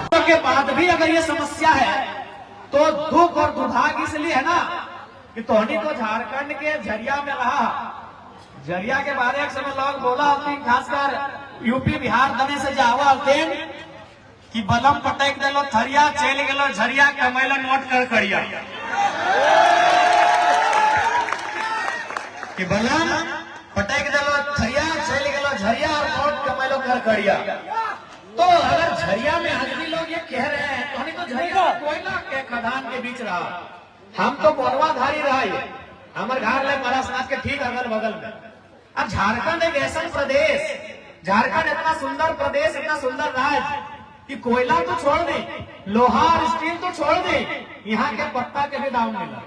के बाद भी अगर ये समस्या है तो दुख और दुर्भाग्य इसलिए है ना कि तोहनी तो झारखंड के झरिया में रहा। झरिया के बारे में समय लोग बोला होती, खासकर यूपी बिहार दने से जावा होते कि बलम पटक दिलो थरिया, चल गलो झरिया, कमैलो नोट कर करिया। कि बलम पटक दिलो थरिया, चल गलो झरिया और नोट कमैलो कर करिया। तो अगर झरिया में आज भी लोग ये कह रहे हैं तो झरिया कोयला के खदान के बीच रहा, हम तो बोरवाधारी रहा। ये हमारे घर ले परासनाथ के ठीक अगल बगल में। अब झारखंड एक ऐसा प्रदेश, झारखंड इतना सुंदर प्रदेश, इतना सुंदर राज्य कि कोयला तो छोड़ दे, लोहा और स्टील तो छोड़ दे, यहाँ के पत्ता के भी दाम मिला।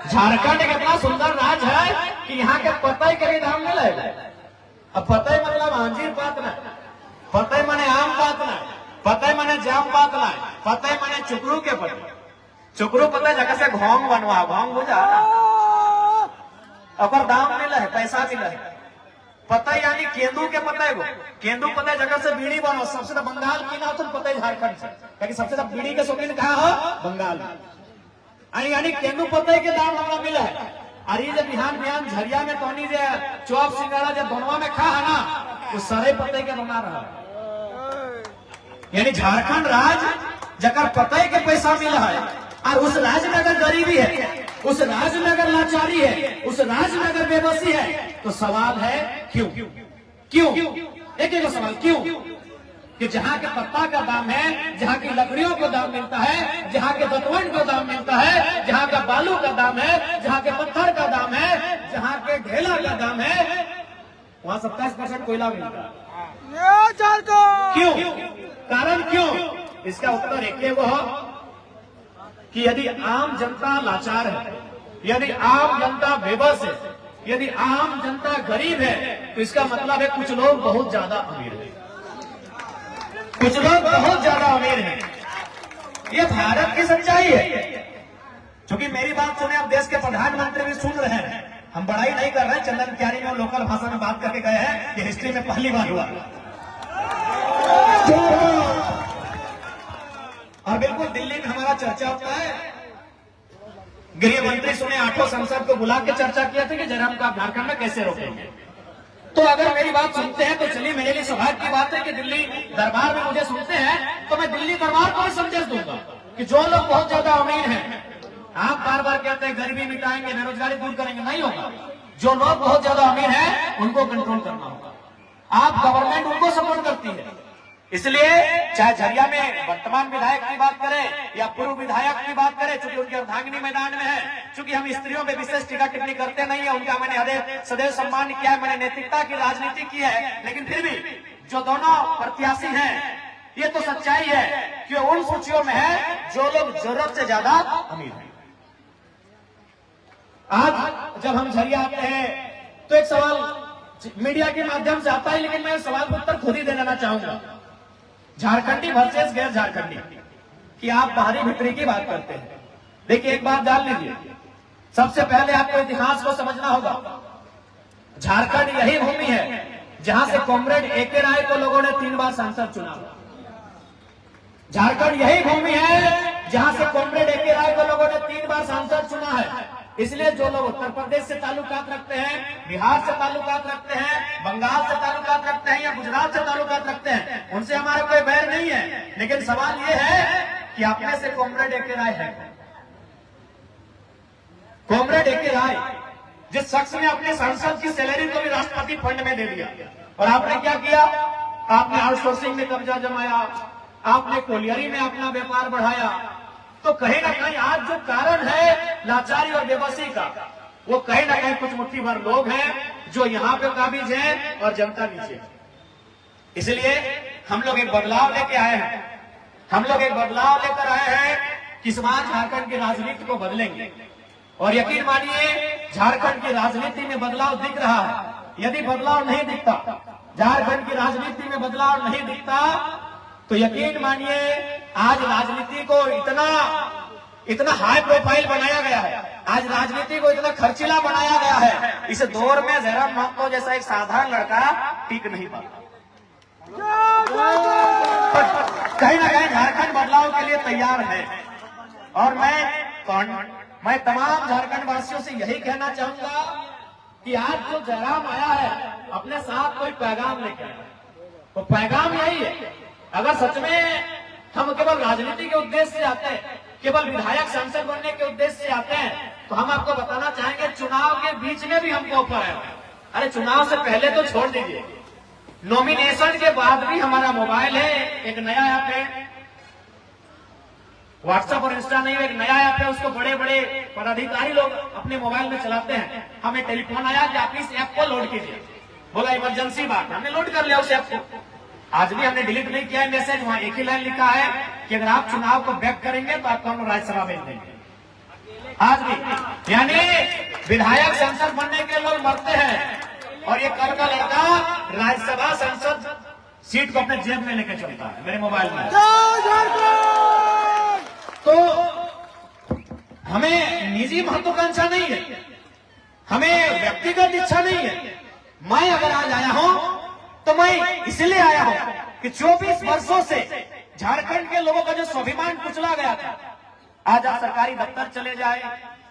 झारखंड एक इतना सुंदर राज्य है कि यहाँ के पत्ते के भी दाम मिला। अब पत्ते मतलब अंजीर पात ना, पत्ते माने आम पात ना, पत्ते माने जाम पात ना, पत्ते माने चुकरू के पत्ते। चुकरू पत्ते जगह से घोंग बनवा, घोंग बुझा अगर दाम मिला है, पैसा मिला है। पत्ता यानी केंदू के पत्ते को, केंदू पत्ते जगह से बीड़ी बनो। सबसे ज्यादा बंगाल की ना तो पत्ते झारखंड से, क्योंकि सबसे ज्यादा बीड़ी के शौकीन कहा हो बंगाल में। यानी केंदू पत्ते के दाम हमारा मिला है। और ये जब बिहान बिहान झरिया में तोनी जो चौप सिंगाड़ा जब दोनवा में खा है ना, वो सारे पत्ते के बना रहा है। यानी झारखंड राज्य जगह पत्ते के पैसा मिला है और उस राज्य में अगर गरीबी है, उस राज्य में अगर लाचारी है, उस राज्य में अगर बेबसी है, तो सवाल है क्यों? क्यों? एक एक सवाल क्यों? कि जहाँ के पत्ता का दाम है, जहाँ की लकड़ियों को दाम मिलता है, जहाँ के दतवन को दाम मिलता है, जहाँ का बालू का दाम है, जहाँ के पत्थर का दाम है, जहाँ के ढेला का दाम है, वहाँ 27% कोयला मिलता है। क्यों? कारण क्यों? इसका उत्तर एक वो कि यदि आम जनता लाचार है, यदि आम जनता बेबस है, यदि आम जनता गरीब है, तो इसका मतलब है कुछ लोग बहुत ज्यादा अमीर हैं, कुछ लोग बहुत ज्यादा अमीर हैं। ये भारत की सच्चाई है। क्योंकि मेरी बात सुने, अब देश के प्रधानमंत्री भी सुन रहे हैं, हम बड़ाई नहीं कर रहे हैं। चंदन क्यारी में लोकल भाषा में बात करके गए हैं कि हिस्ट्री में पहली बार हुआ। और बिल्कुल दिल्ली में हमारा चर्चा होता है, गृह मंत्री सुने 8 संसद को बुला के चर्चा किया था कि जयराम का झारखंड में कैसे रोकेंगे। तो अगर मेरी बात सुनते हैं तो चलिए, मेरे लिए सौभाग्य की बात है कि दिल्ली दरबार में मुझे सुनते हैं, तो मैं दिल्ली दरबार को भी संदेश दूंगा कि जो लोग बहुत ज्यादा अमीर हैं, आप बार बार कहते हैं गरीबी मिटाएंगे, बेरोजगारी दूर करेंगे, नहीं होगा। जो लोग बहुत ज्यादा अमीर हैं उनको कंट्रोल करना होगा। आप गवर्नमेंट उनको सपोर्ट करती है, इसलिए चाहे झरिया में वर्तमान विधायक की बात करें या पूर्व विधायक की बात करें, चूंकि उनकी अर्धांगिनी मैदान में है, चूंकि हम स्त्रियों में विशेष टीका टिप्पणी करते नहीं है, उनका मैंने सदैव सम्मान किया है, मैंने नैतिकता की राजनीति की है, लेकिन फिर भी जो दोनों प्रत्याशी हैं, ये तो सच्चाई है कि उन सूचियों में है जो लोग जरूरत से ज्यादा अमीर हैं। आज जब हम झरिया आते हैं तो एक सवाल मीडिया के माध्यम से आता है, लेकिन मैं सवाल का उत्तर खुद ही देना चाहूंगा। झारखंडी वर्सेस गैर झारखंडी कि आप बाहरी भीतरी की बात करते हैं। देखिए, एक बात जान लीजिए, सबसे पहले आपको इतिहास को समझना होगा। झारखंड यही भूमि है जहां से कॉमरेड ए.के. राय को लोगों ने 3 बार सांसद चुना। झारखंड यही भूमि है जहां से कॉमरेड ए.के. राय को लोगों ने 3 बार सांसद चुना है। इसलिए जो लोग उत्तर प्रदेश से ताल्लुकात रखते हैं, बिहार से ताल्लुकात रखते हैं, बंगाल से ताल्लुकात रखते हैं या गुजरात से ताल्लुकात रखते हैं, उनसे हमारा कोई बैर नहीं है। लेकिन सवाल ये है कि आप में से कॉमरेड ए.के. राय है? Comrade A K. राय, जिस शख्स ने अपने सांसद की सैलरी को भी राष्ट्रपति फंड में दे दिया, और आपने क्या किया? आपने आउटसोर्सिंग में कब्जा जमाया, आपने कोलियरी में अपना व्यापार बढ़ाया। तो कहीं ना कहीं आज जो कारण है लाचारी और बेबसी का, वो कहीं ना कहीं कुछ मुट्ठी भर लोग हैं जो यहाँ पे काबिज हैं और जनता नीचे। इसलिए हम लोग एक बदलाव लेके आए हैं, हम लोग एक बदलाव लेकर आए हैं कि समाज झारखंड की राजनीति को बदलेंगे। और यकीन मानिए, झारखंड की राजनीति में बदलाव दिख रहा है। यदि बदलाव नहीं दिखता, झारखंड की राजनीति में बदलाव नहीं दिखता, तो यकीन मानिए आज राजनीति को इतना हाई प्रोफाइल बनाया गया है, आज राजनीति को इतना खर्चीला बनाया गया है, इस दौर में जयराम महतो जैसा एक साधारण लड़का टिक नहीं पाता। कहीं ना कहीं झारखंड बदलाव के लिए तैयार है। और मैं तमाम झारखंड वासियों से यही कहना चाहूंगा कि आज जो जयराम आया है अपने साथ कोई पैगाम लेकर आया, तो पैगाम यही है, अगर सच में हम केवल राजनीति के उद्देश्य से आते हैं, केवल विधायक सांसद बनने के उद्देश्य से आते हैं, तो हम आपको बताना चाहेंगे चुनाव के बीच में भी हमको ऑफर है। अरे चुनाव से पहले तो छोड़ दीजिए, नॉमिनेशन के बाद भी हमारा मोबाइल है, एक नया ऐप है, व्हाट्सएप और इंस्टा नहीं, एक नया ऐप है, उसको बड़े बड़े पदाधिकारी लोग अपने मोबाइल में चलाते हैं। हमें टेलीफोन आया कि आप इस ऐप को लोड कीजिए, बोला इमरजेंसी बात, हमने लोड कर लिया उस ऐप को। आज भी हमने डिलीट नहीं किया है मैसेज, वहां एक ही लाइन लिखा है कि अगर आप चुनाव को बैक करेंगे तो आपको हम राज्यसभा भेज देंगे। आज भी यानी विधायक सांसद बनने के लोग मरते हैं और ये कल का लड़का राज्यसभा संसद सीट को अपने जेब में लेकर चलता है मेरे मोबाइल में। तो हमें निजी महत्वाकांक्षा नहीं है, हमें व्यक्तिगत इच्छा नहीं है। मैं अगर आज आया हूं तो मैं इसलिए आया हूं कि 24 वर्षों से झारखंड के लोगों का जो स्वाभिमान कुचला गया था, आज आप सरकारी दफ्तर चले जाए,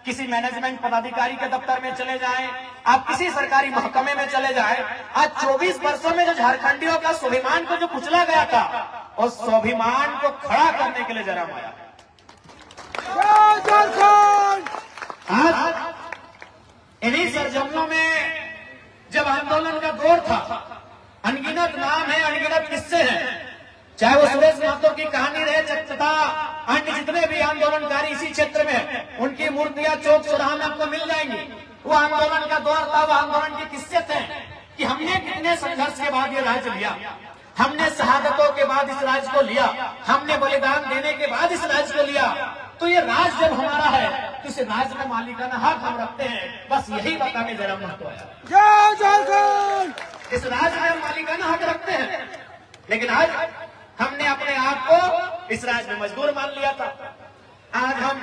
किसी मैनेजमेंट पदाधिकारी के दफ्तर में चले जाए, आप किसी सरकारी महकमे में चले जाए, आज 24 वर्षों में जो झारखंडियों का स्वाभिमान को जो कुचला गया था, उस स्वाभिमान को खड़ा करने के लिए जयराम आया। आज इन्हीं सरजमियों में जब आंदोलन का दौर था, अनगिनत नाम है, अनगिनत किस्से हैं, चाहे वो सुरेश महतो की कहानी रहे तथा अन्य जितने भी आंदोलनकारी इसी क्षेत्र में, उनकी मूर्तियां चौक चौराहा में आपको मिल जाएंगी। वो आंदोलन का दौर था, वो आंदोलन के किस्से थे कि हमने कितने संघर्ष के बाद ये राज्य लिया, हमने शहादतों के बाद इस राज्य को लिया, हमने बलिदान देने के बाद इस राज्य को लिया। तो ये राज्य जब हमारा है तो इस राज्य में मालिकाना हक हम रखते हैं। बस यही बताने जयराम महतो आया, इस राज्य में हम मालिकाना हक रखते हैं। लेकिन आज हमने अपने आप को इस राज्य में मजदूर मान लिया था। आज हम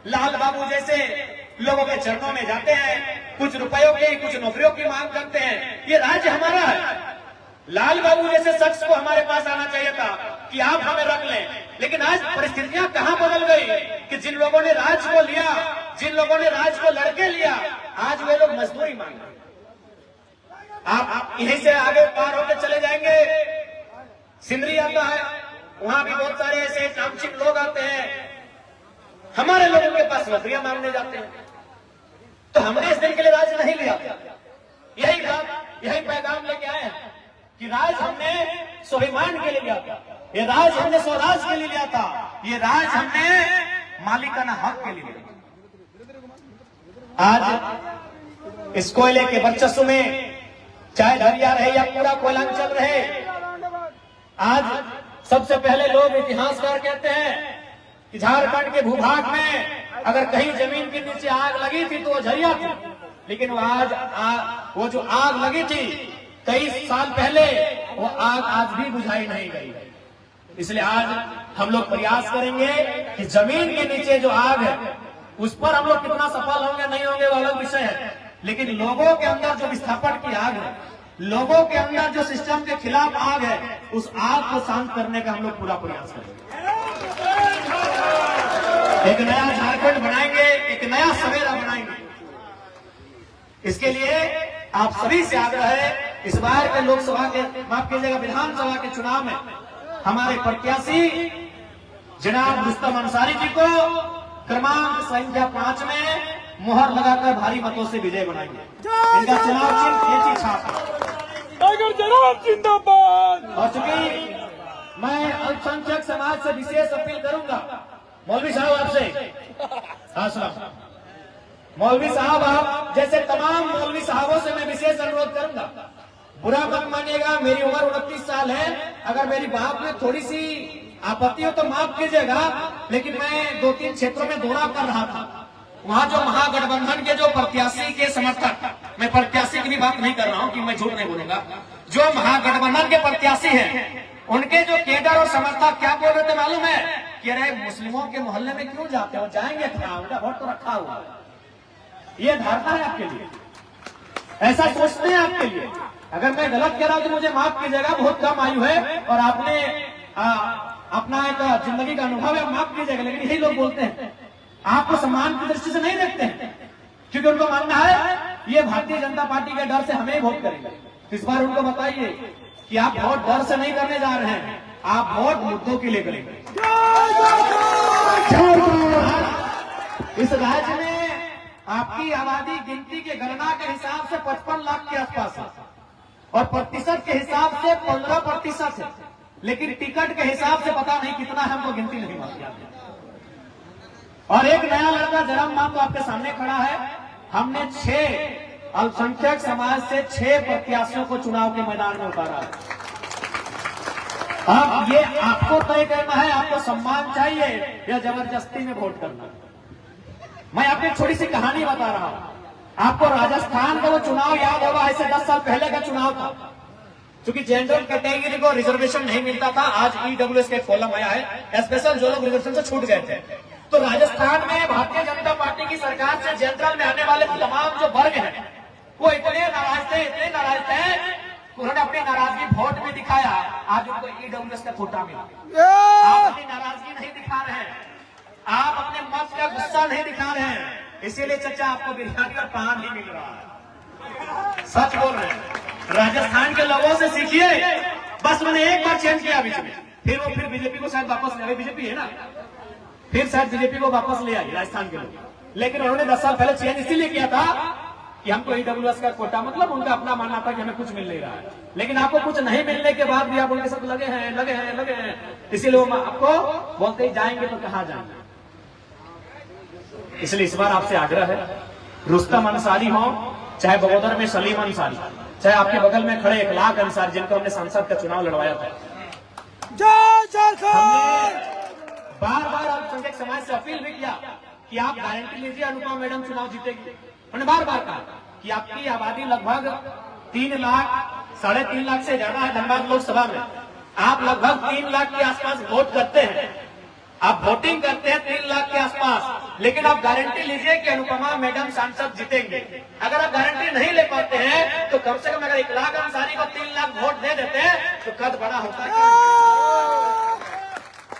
लाल बाबू जैसे लोगों के चरणों में जाते हैं, कुछ रुपयों की, कुछ नौकरियों की मांग करते हैं। ये राज्य हमारा है। लाल बाबू जैसे शख्स को हमारे पास आना चाहिए था कि आप हमें रख लें। लेकिन आज परिस्थितियां कहां बदल गई कि जिन लोगों ने राज्य को लिया, जिन लोगों ने राज्य को लड़के लिया, आज वे लोग मजदूरी मांग रहे। आप यहीं से आगे पार होकर चले जाएंगे, सिंदरी आता है, वहां भी बहुत सारे ऐसे नामचिक लोग आते हैं, हमारे लोगों के पास नौकरियां मांगने जाते हैं। तो हमने इस दिन के लिए राज्य नहीं लिया। यही पैगाम लेके आए हैं कि राज हमने स्वाभिमान के लिए लिया था, ये राज हमने स्वराज के लिए लिया था, ये राज हमने मालिकाना हक के लिए लिया। आज इस कोयले के वर्चस्व में चाहे दरिया रहे या पूरा कोयलांचल रहे, आज सबसे पहले लोग इतिहासकार कहते हैं कि झारखंड के भूभाग में अगर कहीं जमीन के नीचे आग लगी थी तो वो झरिया थी, लेकिन वो जो आग लगी थी 23 साल पहले, वो आग आज भी बुझाई नहीं गई। इसलिए आज हम लोग प्रयास करेंगे कि जमीन के नीचे जो आग है उस पर हम लोग कितना सफल होंगे नहीं होंगे वो अलग विषय है, लेकिन लोगों के अंदर जो विस्थापन की आग है, लोगों के अंदर जो सिस्टम के खिलाफ आग है, उस आग को शांत करने का हम लोग पूरा प्रयास करेंगे। एक नया झारखंड बनाएंगे, एक नया सवेरा बनाएंगे। इसके लिए आप सभी से आग्रह है, इस बार के लोकसभा के, माफ कीजिएगा, विधानसभा के चुनाव में हमारे प्रत्याशी जनाब रुस्तम अंसारी जी को क्रमांक संख्या 5 में मोहर लगाकर भारी मतों से विजय बनाएंगे। इनका चुनाव चिन्ह केची छाप जिंदाबाद। और चूंकि मैं अल्पसंख्यक समाज से विशेष अपील करूंगा, मौलवी साहब आपसे, हाँ सुना, मौलवी साहब आप जैसे तमाम मौलवी साहबों से मैं विशेष अनुरोध करूंगा, बुरा मत मानिएगा, मेरी उम्र 29 साल है, अगर मेरी बात में थोड़ी सी आपत्ति हो तो माफ कीजिएगा, लेकिन मैं 2-3 क्षेत्रों में दौरा कर रहा था, वहां जो महागठबंधन के जो प्रत्याशी के समर्थक, मैं प्रत्याशी की भी बात नहीं कर रहा हूं कि मैं झूठ नहीं बोलूंगा, जो महागठबंधन के प्रत्याशी हैं, उनके जो केडर और समर्थक क्या बोल रहे थे मालूम है कि अरे मुस्लिमों के मोहल्ले में क्यों जाते हो, जाएंगे क्या, उनका वोट तो रखा हुआ है। ये धारणा है आपके लिए, ऐसा सोचते हैं आपके लिए। अगर मैं गलत कह रहा हूं तो मुझे माफ कीजिएगा, बहुत कम आयु है और आपने अपना एक जिंदगी का अनुभव है, माफ कीजिएगा, लेकिन यही लोग बोलते हैं, आपको सम्मान की दृष्टि से नहीं देखते हैं, क्योंकि उनको मानना है ये भारतीय जनता पार्टी के डर से हमें वोट करेंगे। तो इस बार उनको बताइए कि आप वोट डर से नहीं करने जा रहे हैं, आप वोट मुद्दों के लिए करेंगे। इस राज्य में आपकी आबादी गिनती के गणना के हिसाब से 55 लाख के आसपास है और प्रतिशत के हिसाब से 15% है, लेकिन टिकट के हिसाब से पता नहीं कितना है, हमको गिनती नहीं मालूम। और एक नया लड़का जयराम मातो आपके सामने खड़ा है। हमने 6 अल्पसंख्यक समाज से 6 प्रत्याशियों को चुनाव के मैदान में उतारा है। अब ये आपको तय करना है, आपको सम्मान चाहिए या जबरदस्ती में वोट करना। मैं आपको एक छोटी सी कहानी बता रहा हूं। आपको राजस्थान का वो चुनाव याद होगा, ऐसे 10 साल पहले का चुनाव था। क्योंकि जनरल कैटेगरी को रिजर्वेशन नहीं मिलता था, आज ईडब्ल्यूएस का कॉलम आया है, स्पेशल जो लोग रिजर्वेशन से छूट गए थे। तो राजस्थान में भारतीय जनता पार्टी की सरकार से जनरल में आने वाले तमाम जो वर्ग हैं वो इतने नाराज थे उन्होंने अपनी नाराजगी वोट में दिखाया। आज उनको ईडब्ल्यूएस का कोटा मिला। आप अपनी नाराजगी नहीं दिखा रहे हैं, आप अपने मत का गुस्सा नहीं दिखा रहे हैं, इसीलिए चचा आपको बिरयानी और पान नहीं मिल रहा है। सच बोल रहे हैं। राजस्थान के लोगों से सीखिए। बस मैंने एक बार चेंज किया बीच में, फिर बीजेपी को शायद वापस ले, बीजेपी है ना, फिर शायद बीजेपी को वापस ले आई राजस्थान के लोग। लेकिन उन्होंने 10 साल पहले चेंज इसीलिए किया था कि हमको ईडब्ल्यूएस का कोटा, मतलब उनका अपना मानना था कि हमें कुछ मिल नहीं रहा है। लेकिन आपको कुछ नहीं मिलने के बाद भी आप उनके साथ लगे हैं, इसीलिए वो आपको बोलते ही जाएंगे तो कहां जाएंगे। इसलिए इस बार आपसे आग्रह है, रुस्तम अंसारी हो, चाहे बगोदर में सलीम अंसारी, चाहे आपके बगल में खड़े 1 लाख अंसारी जिनको हमने संसद का चुनाव लड़वाया था, बार बार अल्पसंख्यक समाज से अपील भी किया कि आप गारंटी लीजिए अनुपमा मैडम चुनाव जीतेगी। उन्होंने बार बार कहा कि आपकी आबादी लगभग 3 लाख 3.5 लाख से ज्यादा है धनबाद लोकसभा में, आप लगभग 3 लाख के आसपास वोट करते हैं, आप वोटिंग करते हैं 3 लाख के आसपास, लेकिन आप गारंटी लीजिए कि अनुपमा मैडम सांसद जीतेंगे। अगर आप गारंटी नहीं ले पाते हैं तो कम से कम अगर 1 लाख अंसारी को 3 लाख वोट दे देते हैं तो कद बड़ा होता है।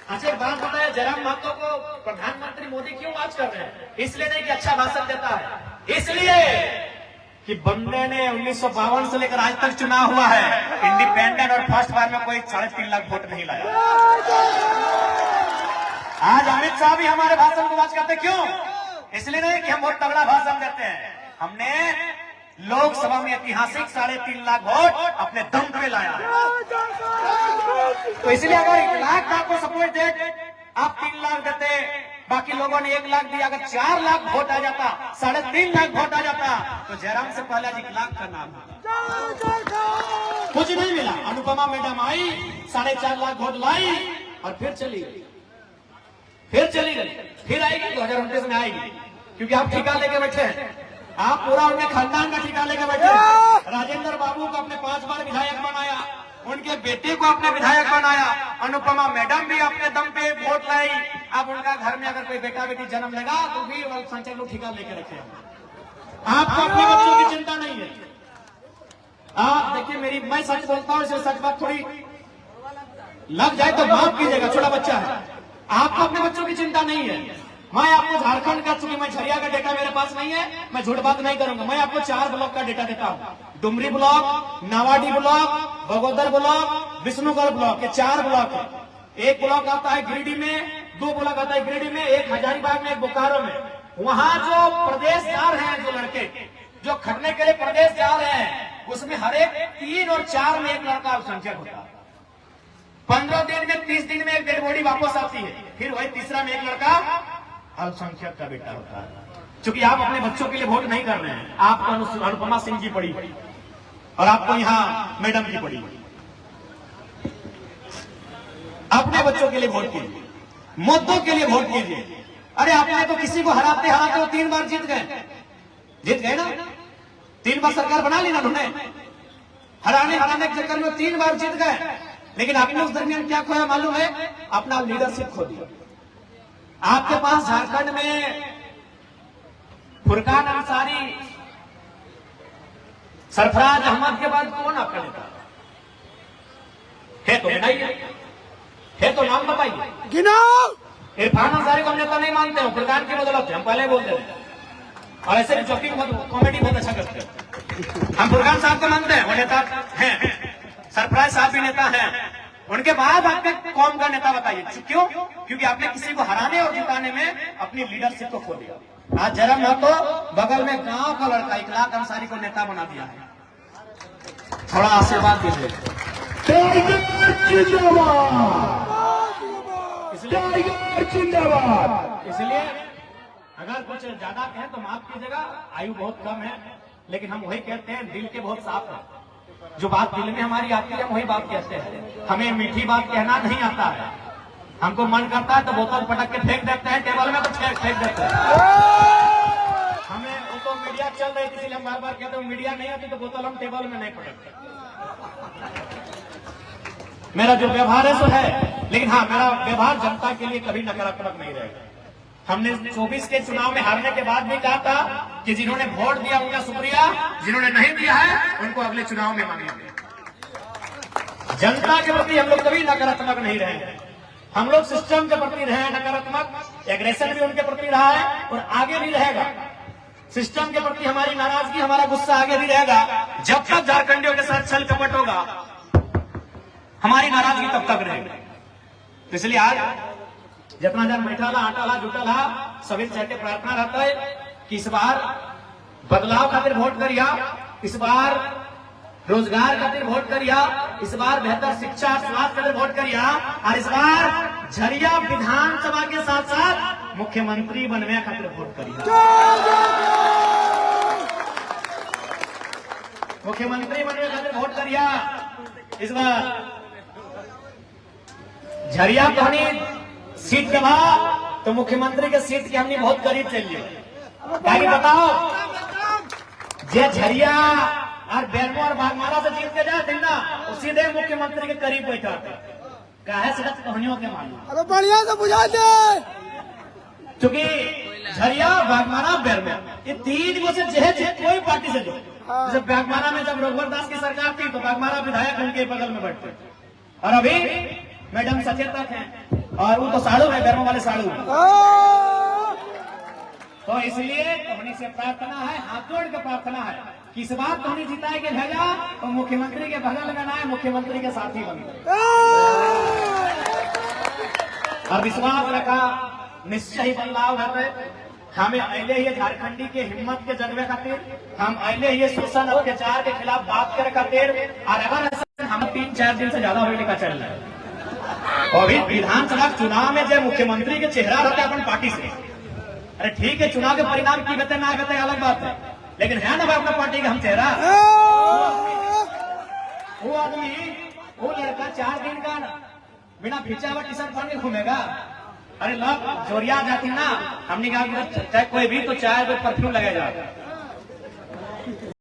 अच्छा एक बात बताया, जयराम मातो को प्रधानमंत्री मोदी क्यों आज कर रहे हैं? इसलिए नहीं कि अच्छा भाषण देता है, इसलिए कि बंदे ने 1952 से लेकर आज तक चुनाव हुआ है, इंडिपेंडेंट और फर्स्ट बार में कोई 3.5 लाख वोट नहीं लाया। आज अमित शाह भी हमारे भाषण को वाच करते, क्यों? इसलिए नहीं कि हम बहुत तगड़ा भाषण देते हैं, हमने लोकसभा में ऐतिहासिक 3.5 लाख वोट अपने दम पे लाया। तो इसलिए अगर 1 लाख का आपको सपोर्ट दे, आप 3 लाख देते, बाकी लोगों ने 1 लाख दिया, अगर 4 लाख वोट आ जाता, 3.5 लाख वोट आ जाता, तो जयराम से पहले 1 लाख का नाम होता। कुछ नहीं मिला। अनुपमा मैडम आई, 4.5 लाख वोट लाई और फिर चली गई, फिर आएगी 2029 में आएगी, क्योंकि आप ठिका लेके बैठे हैं, आप पूरा उनके खानदान का ठिका लेके बैठे हैं। राजेंद्र बाबू को अपने 5 बार विधायक बनाया, उनके बेटे को अपने विधायक बनाया, अनुपमा मैडम भी अपने दम पे वोट लाई। अब उनका घर में अगर कोई बेटा बेटी जन्म लेगा तो भी अल्पसंख्यक लोग ठिका लेके रखे हैं। आपको अपने बच्चों की चिंता नहीं है। आप देखिए, मैं सच बोलता हूँ, इसलिए सच बात थोड़ी लग जाए तो माफ कीजिएगा, छोटा बच्चा है, आपको अपने बच्चों की चिंता नहीं है। मैं आपको झारखंड का, चूंकि मैं झरिया का डेटा मेरे पास नहीं है, मैं झूठ बात नहीं करूंगा, मैं आपको 4 ब्लॉक का डेटा देता हूं। Dumri block, Nawadih block, Bagodar block, Vishnugarh block, ये 4 ब्लॉक है। एक ब्लॉक आता है गिरिडीह में, 2 ब्लॉक आता है गिरिडीह में, एक हजारीबाग में, एक बोकारो में। वहां जो प्रदेश जा रहे हैं, जो लड़के जो खटने के लिए प्रदेश जा रहे हैं, उसमें हर एक 3 और 4 में एक लड़का अल्पसंख्यक होता है। 15 दिन में 30 दिन में एक डेड बॉडी वापस आती है, फिर वही तीसरा में एक लड़का अल्पसंख्यक का बेटा होता है। क्योंकि आप अपने बच्चों के लिए वोट नहीं कर रहे हैं, आपको अनुपमा सिंह जी पड़ी और आपको यहाँ मैडम जी पड़ी। अपने बच्चों के लिए वोट कीजिए, मुद्दों के लिए वोट कीजिए। अरे आपने तो किसी को हराते हराते वो 3 बार जीत गए ना, 3 बार सरकार बना ली ना उन्होंने, हराने के चक्कर में 3 बार जीत गए। लेकिन आपने उस दरमियान क्या खोया मालूम है? अपना लीडरशिप खो दिया। आपके पास झारखंड में फुरकान अंसारी, सरफराज अहमद के बाद कौन आपका नेता है? तो नहीं है। है तो नाम बताइए। गिनाओ। इरफान अंसारी को हम नेता नहीं मानते हो, फुरकान की बदौलत है, हम पहले बोल दे रहे हैं। और ऐसे भी चौकी कॉमेडी बहुत अच्छा करते हैं। हम फुरकान साहब को मानते हैं, वो नेता हैं, सरफराज साहब भी नेता हैं। उनके बाद आपके कौम का नेता बताइए, क्यों? क्योंकि आपने किसी को हराने और जिताने में अपनी लीडरशिप को खो दिया। आज जरा महतो बगल में गांव का लड़का इखलाक अंसारी को नेता बना दिया है। थोड़ा आशीर्वाद दीजिए। इसलिए अगर कुछ ज्यादा कहें तो माफ कीजिएगा, आयु बहुत कम है, लेकिन हम वही कहते हैं, दिल के बहुत साफ है। जो बात दिल में हमारी आती है हम वही बात कहते हैं। हमें मीठी बात कहना नहीं आता है। हमको मन करता है तो बोतल पटक के फेंक देते हैं, टेबल में तो फेंक देते हैं। हमें वो तो मीडिया चल रही थी, इसलिए हम बार बार कहते हैं मीडिया नहीं आती तो बोतल हम टेबल में नहीं पटकते। मेरा जो व्यवहार है सो है, लेकिन हाँ, मेरा व्यवहार जनता के लिए कभी नकारात्मक नहीं रहेगा। हमने 24 के चुनाव में हारने के बाद भी कहा था कि जिन्होंने वोट दिया उनका शुक्रिया, जिन्होंने नहीं दिया है उनको अगले चुनाव में मांगेंगे। जनता के प्रति हम लोग कभी नकारात्मक नहीं रहे। हम लोग सिस्टम के प्रति रहे नकारात्मक, एग्रेशन भी उनके प्रति रहा है और आगे भी रहेगा। सिस्टम के प्रति हमारी नाराजगी, हमारा गुस्सा आगे भी रहेगा। जब तक झारखंडियों के साथ छल कपट होगा, हमारी नाराजगी तब तक रहेगी। तो इसलिए आज जितना जन बैठा ला, आटा ला, जुटा ला, सभी चाहते प्रार्थना रहता है कि इस बार बदलाव खातिर वोट करिया, इस बार रोजगार खातिर वोट करिया, इस बार बेहतर शिक्षा स्वास्थ्य खातिर वोट करिया, और इस बार झरिया विधानसभा के साथ साथ मुख्यमंत्री बनवे खातिर वोट करिया। मुख्यमंत्री बनवे खातिर वोट करिया। इस बार झरिया कहनी सीट के बाद तो मुख्यमंत्री के सीट के हमने बहुत करीब चलिए। ताकि बताओ, जे झरिया और बेरमो और बागमारा से जीत के जाते ना, वो सीधे मुख्यमंत्री के करीब बैठा काहे से कहानियों के मालूम। अरे बढ़िया से बुझा दे। क्योंकि झरिया, बागमारा, बेरमो, ये तीन को से कोई पार्टी से जो, जैसे बागमारा में जब रघुवर दास की सरकार थी तो बागमारा विधायक उनके बगल में बैठते, और अभी मैडम सचेतक हैं और वो तो साड़ू है, बेरमो वाले साड़ू। तो इसलिए धोनी से प्रार्थना है, हाथ जोड़ के प्रार्थना है कि इस बात धोनी जिताए के भेजा तो मुख्यमंत्री के बगल में ना है, मुख्यमंत्री के साथी बन गए। और विश्वास रखा निश्चय ही बदलाव है। हमें अले ये झारखंडी के हिम्मत के जगवे खातिर, हम अले ये शोषण अत्याचार के खिलाफ बात करे खातिर, और अगर हम 3-4 दिन से ज्यादा होने का चल रहा है। अभी विधानसभा चुनाव में जो मुख्यमंत्री के चेहरा रहता है अपन पार्टी से, अरे ठीक है, चुनाव के परिणाम की बते ना बते अलग बात है, लेकिन है ना भाई अपना पार्टी का हम चेहरा। वो आदमी, वो लड़का 4 दिन का बिना खिंचा हुआ टी शर्ट पहन के घूमेगा। अरे लोग जोरिया जाती ना, हमने कहा चाहे कोई भी तो चाय पे परफ्यूम लगेगा।